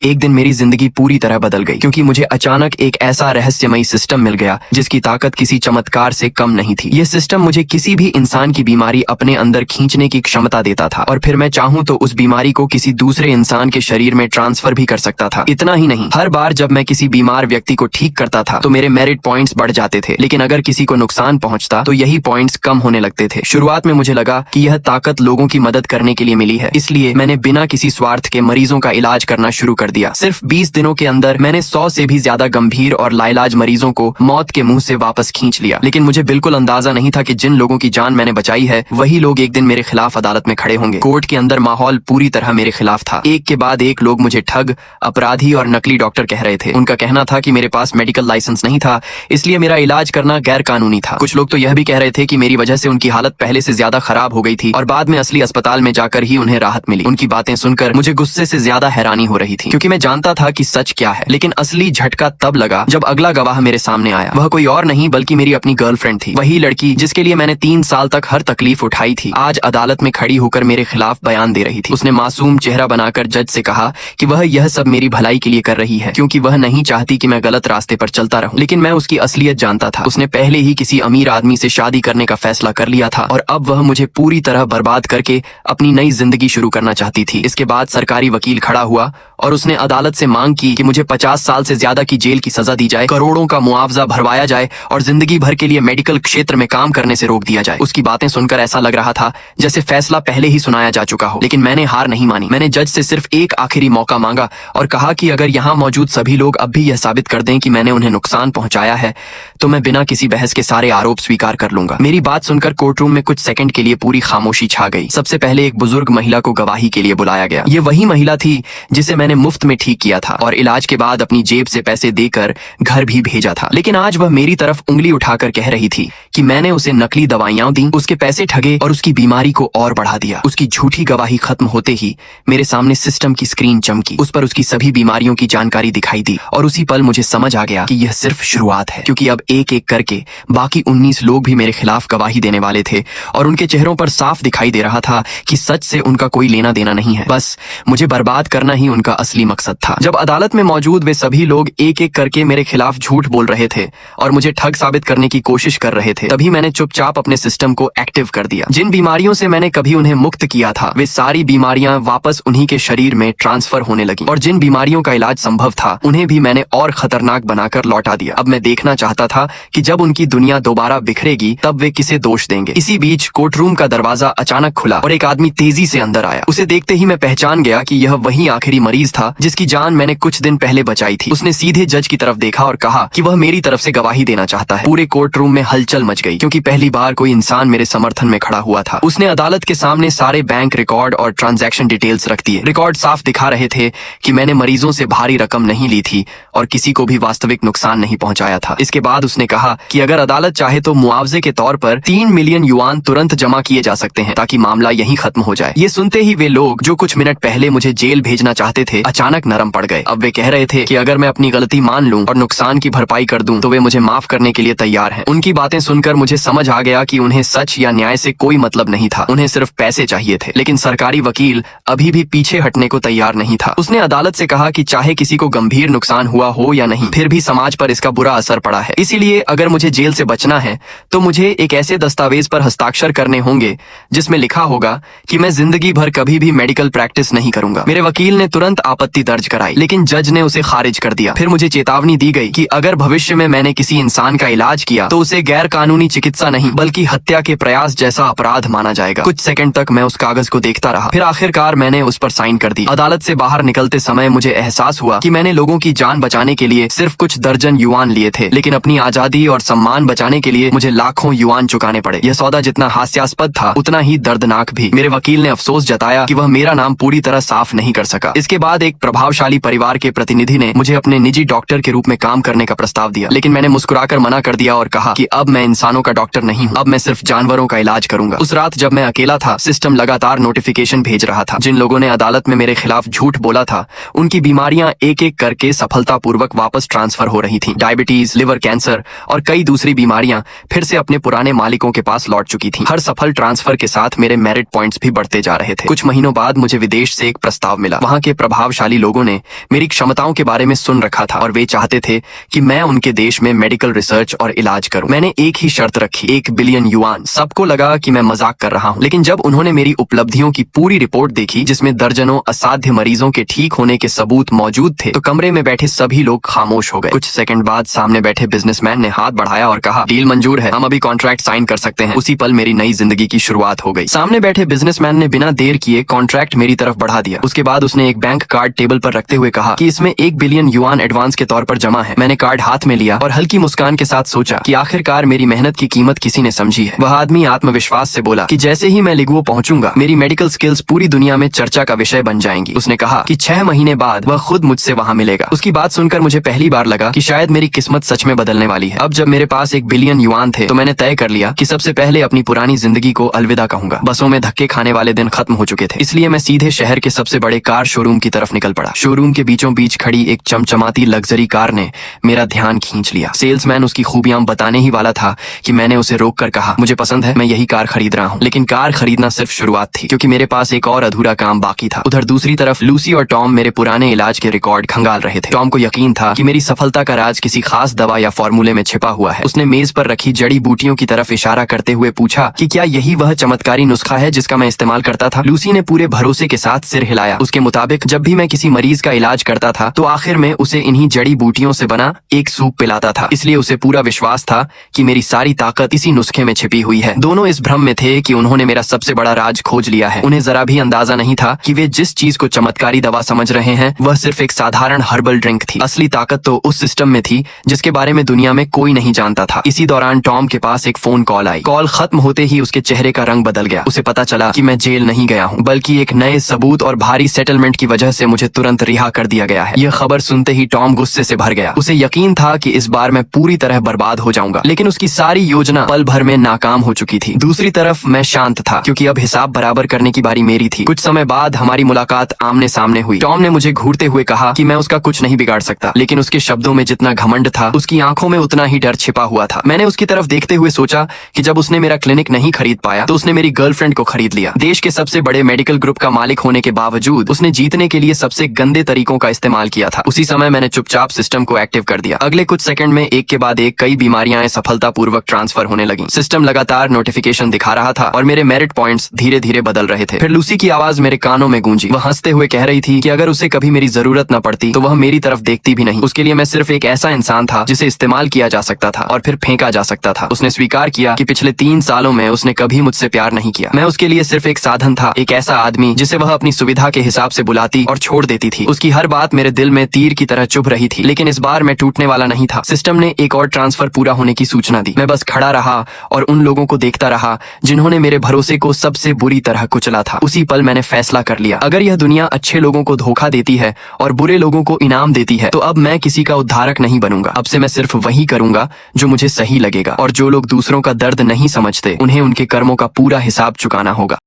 एक दिन मेरी जिंदगी पूरी तरह बदल गई क्योंकि मुझे अचानक एक ऐसा रहस्यमयी सिस्टम मिल गया जिसकी ताकत किसी चमत्कार से कम नहीं थी। यह सिस्टम मुझे किसी भी इंसान की बीमारी अपने अंदर खींचने की क्षमता देता था और फिर मैं चाहूं तो उस बीमारी को किसी दूसरे इंसान के शरीर में ट्रांसफर भी कर सकता था। इतना ही नहीं, हर बार जब मैं किसी बीमार व्यक्ति को ठीक करता था तो मेरे मेरिट पॉइंट्स बढ़ जाते थे, लेकिन अगर किसी को नुकसान पहुंचता तो यही पॉइंट्स कम होने लगते थे। शुरुआत में मुझे लगा कि यह ताकत लोगों की मदद करने के लिए मिली है, इसलिए मैंने बिना किसी स्वार्थ के मरीजों का इलाज करना शुरू कर दिया। सिर्फ 20 दिनों के अंदर मैंने 100 से भी ज्यादा गंभीर और लाइलाज मरीजों को मौत के मुंह से वापस खींच लिया। लेकिन मुझे बिल्कुल अंदाजा नहीं था कि जिन लोगों की जान मैंने बचाई है वही लोग एक दिन मेरे खिलाफ अदालत में खड़े होंगे। कोर्ट के अंदर माहौल पूरी तरह मेरे खिलाफ था। एक के बाद एक लोग मुझे ठग, अपराधी और नकली डॉक्टर कह रहे थे। उनका कहना था कि मेरे पास मेडिकल लाइसेंस नहीं था, इसलिए मेरा इलाज करना गैर कानूनी था। कुछ लोग तो यह भी कह रहे थे कि मेरी वजह से उनकी हालत पहले से ज्यादा खराब हो गई थी और बाद में असली अस्पताल में जाकर ही उन्हें राहत मिली। उनकी बातें सुनकर मुझे गुस्से से ज्यादा हैरानी हो रही थी, क्योंकि मैं जानता था कि सच क्या है। लेकिन असली झटका तब लगा जब अगला गवाह मेरे सामने आया। वह कोई और नहीं बल्कि मेरी अपनी गर्लफ्रेंड थी। वही लड़की जिसके लिए मैंने 3 साल तक हर तकलीफ उठाई थी, आज अदालत में खड़ी होकर मेरे खिलाफ बयान दे रही थी। उसने मासूम चेहरा बनाकर जज से कहा कि वह यह सब मेरी भलाई के लिए कर रही है, क्योंकि वह नहीं चाहती कि मैं गलत रास्ते पर चलता रहूं। लेकिन मैं उसकी असलियत जानता था। उसने पहले ही किसी अमीर आदमी से शादी करने का फैसला कर लिया था और अब वह मुझे पूरी तरह बर्बाद करके अपनी नई जिंदगी शुरू करना चाहती थी। इसके बाद सरकारी वकील खड़ा हुआ और उसने अदालत से मांग की कि मुझे 50 साल से ज्यादा की जेल की सजा दी जाए, करोड़ों का मुआवजा भरवाया जाए और जिंदगी भर के लिए मेडिकल क्षेत्र में काम करने से रोक दिया जाए। उसकी बातें सुनकर ऐसा लग रहा था जैसे फैसला पहले ही सुनाया जा चुका हो। लेकिन मैंने हार नहीं मानी। मैंने जज से सिर्फ एक आखिरी मौका मांगा और कहा कि अगर यहाँ मौजूद सभी लोग अब भी यह साबित कर दें कि मैंने उन्हें नुकसान पहुंचाया है तो मैं बिना किसी बहस के सारे आरोप स्वीकार कर लूंगा। मेरी बात सुनकर कोर्टरूम में कुछ सेकंड के लिए पूरी खामोशी छा गई। सबसे पहले एक बुजुर्ग महिला को गवाही के लिए बुलाया गया। ये वही महिला थी जिसे मैंने मुफ्त में ठीक किया था और इलाज के बाद अपनी जेब से पैसे देकर घर भी भेजा था। लेकिन आज वह मेरी तरफ उंगली उठाकर कह रही थी कि मैंने उसे नकली दवाइयां दी, उसके पैसे ठगे और उसकी बीमारी को और बढ़ा दिया। उसकी झूठी गवाही खत्म होते ही मेरे सामने सिस्टम की स्क्रीन चमकी। उस पर उसकी सभी बीमारियों की जानकारी दिखाई दी और उसी पल मुझे समझ आ गया कि यह सिर्फ शुरुआत है, क्योंकि अब एक एक करके बाकी 19 लोग भी मेरे खिलाफ गवाही देने वाले थे और उनके चेहरों पर साफ दिखाई दे रहा था कि सच से उनका कोई लेना देना नहीं है। बस मुझे बर्बाद करना ही उनका असली मकसद था। जब अदालत में मौजूद वे सभी लोग एक एक करके मेरे खिलाफ झूठ बोल रहे थे और मुझे ठग साबित करने की कोशिश कर रहे थे, तभी मैंने चुपचाप अपने सिस्टम को एक्टिव कर दिया। जिन बीमारियों से मैंने कभी उन्हें मुक्त किया था वे सारी बीमारियां वापस उन्हीं के शरीर में ट्रांसफर होने लगी और जिन बीमारियों का इलाज संभव था उन्हें भी मैंने और खतरनाक बनाकर लौटा दिया। अब मैं देखना चाहता था कि जब उनकी दुनिया दोबारा बिखरेगी तब वे किसे दोष देंगे। इसी बीच कोर्टरूम का दरवाजा अचानक खुला और एक आदमी तेजी से अंदर आया। उसे देखते ही मैं पहचान गया कि यह वही आखिरी मरीज था जिसकी जान मैंने कुछ दिन पहले बचाई थी। उसने सीधे जज की तरफ देखा और कहा कि वह मेरी तरफ से गवाही देना चाहता है। पूरे कोर्टरूम में हलचल मच गई, क्योंकि पहली बार कोई इंसान मेरे समर्थन में खड़ा हुआ था। उसने अदालत के सामने सारे बैंक रिकॉर्ड और ट्रांजैक्शन डिटेल्स रख दिए। रिकॉर्ड साफ दिखा रहे थे कि मैंने मरीजों से भारी रकम नहीं ली थी और किसी को भी वास्तविक नुकसान नहीं पहुंचाया था। इसके बाद उसने कहा कि अगर अदालत चाहे तो मुआवजे के तौर पर 3 मिलियन युआन तुरंत जमा किए जा सकते हैं ताकि मामला यहीं खत्म हो जाए। ये सुनते ही वे लोग जो कुछ मिनट पहले मुझे जेल भेजना चाहते थे अचानक नरम पड़ गए। अब वे कह रहे थे कि अगर मैं अपनी गलती मान लूं और नुकसान की भरपाई कर दूं तो वे मुझे माफ करने के लिए तैयार हैं। उनकी बातें सुनकर मुझे समझ आ गया कि उन्हें सच या न्याय से कोई मतलब नहीं था, उन्हें सिर्फ पैसे चाहिए थे। लेकिन सरकारी वकील अभी भी पीछे हटने को तैयार नहीं था। उसने अदालत से कहा कि चाहे किसी को गंभीर नुकसान हुआ हो या नहीं, फिर भी समाज पर इसका बुरा असर पड़ा है। इसीलिए अगर मुझे जेल से बचना है तो मुझे एक ऐसे दस्तावेज पर हस्ताक्षर करने होंगे जिसमें लिखा होगा कि मैं जिंदगी भर कभी भी मेडिकल प्रैक्टिस नहीं करूंगा। मेरे वकील ने तुरंत आपत्ति दर्ज कराई, लेकिन जज ने उसे खारिज कर दिया। फिर मुझे चेतावनी दी गई कि अगर भविष्य में मैंने किसी इंसान का इलाज किया तो उसे गैर कानूनी चिकित्सा नहीं बल्कि हत्या के प्रयास जैसा अपराध माना जाएगा। कुछ सेकंड तक मैं उस कागज को देखता रहा, फिर आखिरकार मैंने उस पर साइन कर दी। अदालत से बाहर निकलते समय मुझे एहसास हुआ कि मैंने लोगों की जान बचाने के लिए सिर्फ कुछ दर्जन युआन लिए थे, लेकिन अपनी आजादी और सम्मान बचाने के लिए मुझे लाखों युआन चुकाने पड़े। यह सौदा जितना हास्यास्पद था उतना ही दर्दनाक भी। मेरे वकील ने अफसोस जताया कि वह मेरा नाम पूरी तरह साफ नहीं कर सका। इसके बाद एक प्रभावशाली परिवार के प्रतिनिधि ने मुझे अपने निजी डॉक्टर के रूप में काम करने का प्रस्ताव दिया, लेकिन मैंने मुस्कुराकर मना कर दिया और कहा कि अब मैं इंसानों का डॉक्टर नहीं हूँ, अब मैं सिर्फ जानवरों का इलाज करूंगा। उस रात जब मैं अकेला था, सिस्टम लगातार नोटिफिकेशन भेज रहा था। जिन लोगों ने अदालत में मेरे खिलाफ झूठ बोला था उनकी बीमारियां एक एक करके सफलतापूर्वक वापस ट्रांसफर हो रही थी। डायबिटीज, लिवर कैंसर और कई दूसरी बीमारियां फिर से अपने पुराने मालिकों के पास लौट चुकी थी। हर सफल ट्रांसफर के साथ मेरे मेरिट पॉइंट्स भी बढ़ते जा रहे थे। कुछ महीनों बाद मुझे विदेश से एक प्रस्ताव मिला। वहाँ के प्रभावशाली लोगों ने मेरी क्षमताओं के बारे में सुन रखा था और वे चाहते थे कि मैं उनके देश में मेडिकल रिसर्च और इलाज करूं। मैंने एक ही शर्त रखी, 1 बिलियन युआन। सबको लगा कि मैं मजाक कर रहा हूं, लेकिन जब उन्होंने मेरी उपलब्धियों की पूरी रिपोर्ट देखी, जिसमें दर्जनों असाध्य मरीजों के ठीक होने के सबूत मौजूद थे, तो कमरे में बैठे सभी लोग खामोश हो गए। कुछ सेकंड बाद सामने बैठे बिजनेसमैन ने हाथ बढ़ाया और कहा, डील मंजूर है, हम अभी कॉन्ट्रैक्ट साइन कर सकते हैं। उसी पल मेरी नई जिंदगी की शुरुआत हो गई। सामने बैठे बिजनेसमैन ने बिना देर किए कॉन्ट्रैक्ट मेरी तरफ बढ़ा दिया। उसके बाद उसने एक बैंक कार्ड टेबल पर रखते हुए कहा कि इसमें 1 बिलियन युआन एडवांस के तौर पर जमा है। मैंने कार्ड हाथ में लिया और हल्की मुस्कान के साथ सोचा कि आखिरकार मेरी मेहनत की कीमत किसी ने समझी है। वह आदमी आत्मविश्वास से बोला कि जैसे ही मैं लिगुओ पहुंचूंगा, मेरी मेडिकल स्किल्स पूरी दुनिया में चर्चा का विषय बन जाएंगी। उसने कहा कि 6 महीने बाद वह खुद मुझसे वहां मिलेगा। उसकी बात सुनकर मुझे पहली बार लगा कि शायद मेरी किस्मत सच में बदलने वाली है। अब जब मेरे पास 1 बिलियन युआन थे, तो मैंने तय कर लिया कि सबसे पहले अपनी पुरानी जिंदगी को अलविदा कहूंगा। बसों में धक्के खाने वाले दिन खत्म हो चुके थे, इसलिए मैं सीधे शहर के सबसे बड़े कार शोरूम की तरफ निकल पड़ा। शोरूम के बीचों बीच खड़ी एक चमचमाती लग्जरी कार ने मेरा ध्यान खींच लिया। सेल्समैन उसकी खूबियां बताने ही वाला था कि मैंने उसे रोककर कहा, मुझे पसंद है, मैं यही कार खरीद रहा हूँ। लेकिन कार खरीदना सिर्फ शुरुआत थी, क्योंकि मेरे पास एक और अधूरा काम बाकी था। उधर दूसरी तरफ लूसी और टॉम मेरे पुराने इलाज के रिकॉर्ड खंगाल रहे थे। टॉम को यकीन था कि मेरी सफलता का राज किसी खास दवा या फॉर्मूले में छिपा हुआ है। उसने मेज पर रखी जड़ी बूटियों की तरफ इशारा करते हुए पूछा कि क्या यही वह चमत्कारी नुस्खा है जिसका मैं इस्तेमाल करता था। लूसी ने पूरे भरोसे के साथ सिर हिलाया। उसके मुताबिक जब भी मैं किसी मरीज का इलाज करता था, तो आखिर में उसे इन्हीं जड़ी बूटियों से बना एक सूप पिलाता था। इसलिए उसे पूरा विश्वास था कि मेरी सारी ताकत इसी नुस्खे में छिपी हुई है। दोनों इस भ्रम में थे कि उन्होंने मेरा सबसे बड़ा राज खोज लिया है। उन्हें जरा भी अंदाजा नहीं था कि वे जिस चीज को चमत्कारी दवा समझ रहे हैं, वह सिर्फ एक साधारण हर्बल ड्रिंक थी। असली ताकत तो उस सिस्टम में थी जिसके बारे में दुनिया में कोई नहीं जानता था। इसी दौरान टॉम के पास एक फोन कॉल आई। कॉल खत्म होते ही उसके चेहरे का रंग बदल गया। उसे पता चला कि मैं जेल नहीं गया हूँ, बल्कि एक नए सबूत और भारी सेटलमेंट की वजह से मुझे तुरंत रिहा कर दिया गया है। यह खबर सुनते ही टॉम गुस्से से भर गया। उसे यकीन था कि इस बार मैं पूरी तरह बर्बाद हो जाऊंगा, लेकिन उसकी सारी योजना पल भर में नाकाम हो चुकी थी। दूसरी तरफ मैं शांत था, क्योंकि अब हिसाब बराबर करने की बारी मेरी थी। कुछ समय बाद हमारी मुलाकात आमने सामने हुई। टॉम ने मुझे घूरते हुए कहा कि मैं उसका कुछ नहीं बिगाड़ सकता, लेकिन उसके शब्दों में जितना घमंड था, उसकी आंखों में उतना ही डर छिपा हुआ था। मैंने उसकी तरफ देखते हुए सोचा कि जब उसने मेरा क्लिनिक नहीं खरीद पाया, तो उसने मेरी गर्लफ्रेंड को खरीद लिया। देश के सबसे बड़े मेडिकल ग्रुप का मालिक होने के बावजूद उसने जीतने के लिए सबसे गंदे तरीकों का इस्तेमाल किया था। उसी समय मैंने चुपचाप सिस्टम को एक्टिव कर दिया। अगले कुछ सेकंड में एक के बाद एक कई बीमारियां सफलतापूर्वक ट्रांसफर होने लगी। सिस्टम लगातार नोटिफिकेशन दिखा रहा था और मेरे मेरिट पॉइंट्स धीरे धीरे बदल रहे थे। फिर लूसी की आवाज मेरे कानों में गूंजी। वह हंसते हुए कह रही थी कि अगर उसे कभी मेरी जरूरत न पड़ती, तो वह मेरी तरफ देखती भी नहीं। उसके लिए मैं सिर्फ एक ऐसा इंसान था जिसे इस्तेमाल किया जा सकता था और फिर फेंका जा सकता था। उसने स्वीकार किया कि पिछले 3 सालों में उसने कभी मुझसे प्यार नहीं किया। मैं उसके लिए सिर्फ एक साधन था, एक ऐसा आदमी जिसे वह अपनी सुविधा के हिसाब से बुलाती और छोड़ देती थी। उसकी हर बात मेरे दिल में तीर की तरह चुभ रही थी, लेकिन इस बार मैं टूटने वाला नहीं था। सिस्टम ने एक और ट्रांसफर पूरा होने की सूचना दी। मैं बस खड़ा रहा और उन लोगों को देखता रहा जिन्होंने मेरे भरोसे को सबसे बुरी तरह कुचला था। उसी पल मैंने फैसला कर लिया, अगर यह दुनिया अच्छे लोगों को धोखा देती है और बुरे लोगों को इनाम देती है, तो अब मैं किसी का उद्धारक नहीं बनूंगा। अब से मैं सिर्फ वही करूंगा जो मुझे सही लगेगा, और जो लोग दूसरों का दर्द नहीं समझते, उन्हें उनके कर्मों का पूरा हिसाब चुकाना होगा।